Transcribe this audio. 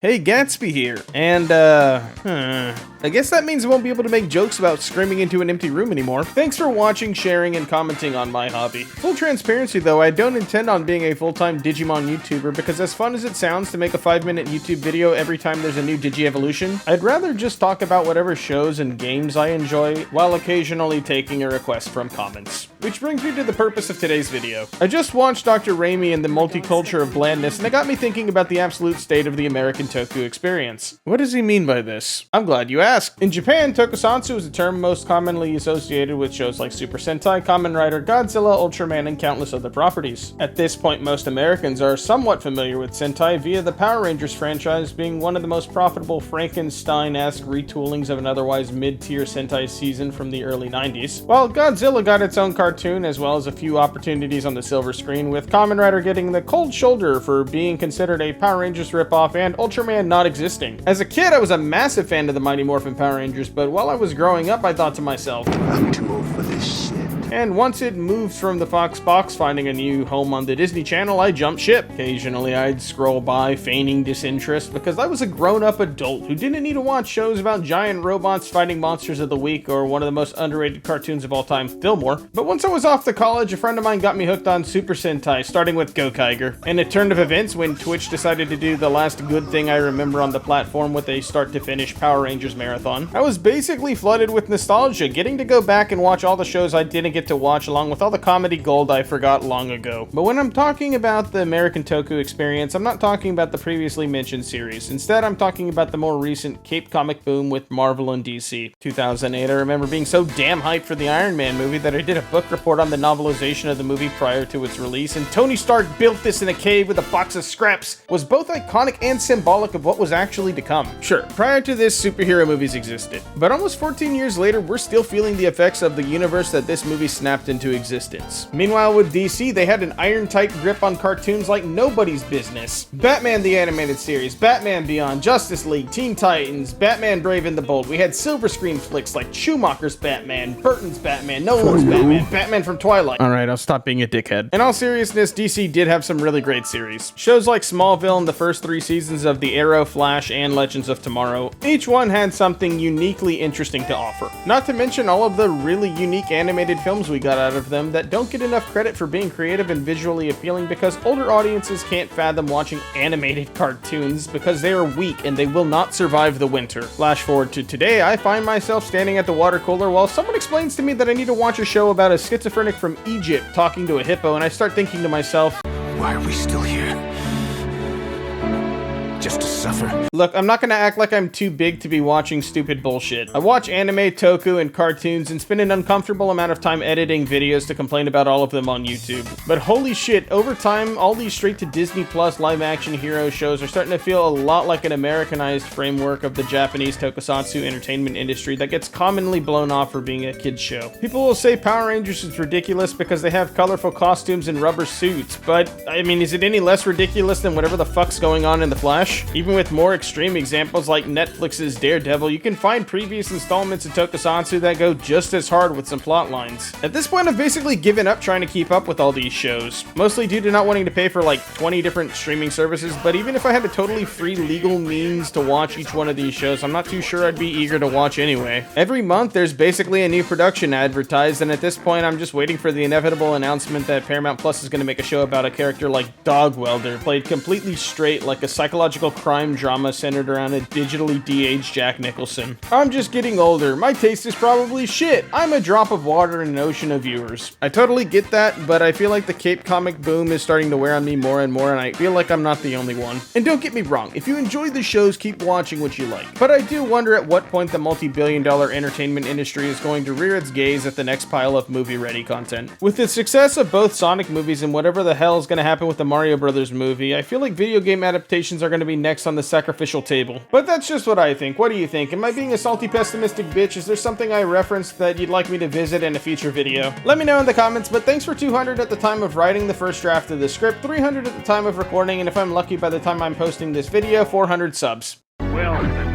Hey, Gatsby here, and I guess that means I won't be able to make jokes about screaming into an empty room anymore. Thanks for watching, sharing, and commenting on my hobby. Full transparency though, I don't intend on being a full-time Digimon YouTuber because as fun as it sounds to make a 5-minute YouTube video every time there's a new Digi-Evolution, I'd rather just talk about whatever shows and games I enjoy while occasionally taking a request from comments. Which brings me to the purpose of today's video. I just watched Dr. Raimi and the Multiculture of Blandness, and it got me thinking about the absolute state of the American Toku experience. What does he mean by this? I'm glad you asked. In Japan, Tokusatsu is a term most commonly associated with shows like Super Sentai, Kamen Rider, Godzilla, Ultraman, and countless other properties. At this point, most Americans are somewhat familiar with Sentai via the Power Rangers franchise being one of the most profitable Frankenstein-esque retoolings of an otherwise mid-tier Sentai season from the early 90s, while Godzilla got its own cartoon as well as a few opportunities on the silver screen, with Kamen Rider getting the cold shoulder for being considered a Power Rangers ripoff and Ultraman not existing. As a kid, I was a massive fan of the Mighty Morphin Power Rangers, but while I was growing up, I thought to myself, I'm too old for this shit. And once it moved from the Fox box finding a new home on the Disney Channel, I jumped ship. Occasionally, I'd scroll by feigning disinterest because I was a grown-up adult who didn't need to watch shows about giant robots fighting monsters of the week or one of the most underrated cartoons of all time, Fillmore. But once I was off to college, a friend of mine got me hooked on Super Sentai, starting with Gokaiger. In a turn of events, when Twitch decided to do the last good thing I remember on the platform with a start-to-finish Power Rangers marathon, I was basically flooded with nostalgia, getting to go back and watch all the shows I didn't get to watch along with all the comedy gold I forgot long ago. But when I'm talking about the American Toku experience, I'm not talking about the previously mentioned series. Instead, I'm talking about the more recent Cape comic boom with Marvel and DC. 2008, I remember being so damn hyped for the Iron Man movie that I did a book report on the novelization of the movie prior to its release, and Tony Stark built this in a cave with a box of scraps was both iconic and symbolic of what was actually to come. Sure, prior to this, superhero movies existed, but almost 14 years later, we're still feeling the effects of the universe that this movie snapped into existence. Meanwhile, with DC, they had an iron-tight grip on cartoons like nobody's business. Batman the Animated Series, Batman Beyond, Justice League, Teen Titans, Batman Brave and the Bold. We had silver screen flicks like Schumacher's Batman, Burton's Batman, Nolan's Batman, Batman from Twilight. Alright, I'll stop being a dickhead. In all seriousness, DC did have some really great series. Shows like Smallville and the first 3 seasons of The Arrow, Flash, and Legends of Tomorrow. Each one had something uniquely interesting to offer. Not to mention all of the really unique animated films we got out of them that don't get enough credit for being creative and visually appealing because older audiences can't fathom watching animated cartoons because they are weak and they will not survive the winter. Flash forward to today, I find myself standing at the water cooler while someone explains to me that I need to watch a show about a schizophrenic from Egypt talking to a hippo, and I start thinking to myself, Why are we still here? Just to suffer? look, I'm not gonna act like I'm too big to be watching stupid bullshit. I watch anime, toku, and cartoons and spend an uncomfortable amount of time editing videos to complain about all of them on YouTube. But holy shit, over time, all these straight to Disney Plus live-action hero shows are starting to feel a lot like an Americanized framework of the Japanese Tokusatsu entertainment industry that gets commonly blown off for being a kid's show. People will say Power Rangers is ridiculous because they have colorful costumes and rubber suits, but, I mean, is it any less ridiculous than whatever the fuck's going on in The Flash? Even with more extreme examples like Netflix's Daredevil, you can find previous installments of Tokusatsu that go just as hard with some plot lines. At this point, I've basically given up trying to keep up with all these shows, mostly due to not wanting to pay for like 20 different streaming services, but even if I had a totally free legal means to watch each one of these shows, I'm not too sure I'd be eager to watch anyway. Every month, there's basically a new production advertised, and at this point, I'm just waiting for the inevitable announcement that Paramount Plus is going to make a show about a character like Dog Welder, played completely straight like a psychological crime drama centered around a digitally de-aged Jack Nicholson. I'm just getting older. My taste is probably shit. I'm a drop of water in an ocean of viewers. I totally get that, but I feel like the Cape comic boom is starting to wear on me more and more, and I feel like I'm not the only one. And don't get me wrong, if you enjoy the shows, keep watching what you like. But I do wonder at what point the multi-billion-dollar entertainment industry is going to rear its gaze at the next pile of movie-ready content. With the success of both Sonic movies and whatever the hell is going to happen with the Mario Brothers movie, I feel like video game adaptations are going to be next on the sacrificial table. But that's just what I think. What do you think? Am I being a salty, pessimistic bitch? Is there something I referenced that you'd like me to visit in a future video? Let me know in the comments, but thanks for 200 at the time of writing the first draft of the script, 300 at the time of recording, and if I'm lucky by the time I'm posting this video, 400 subs. Well,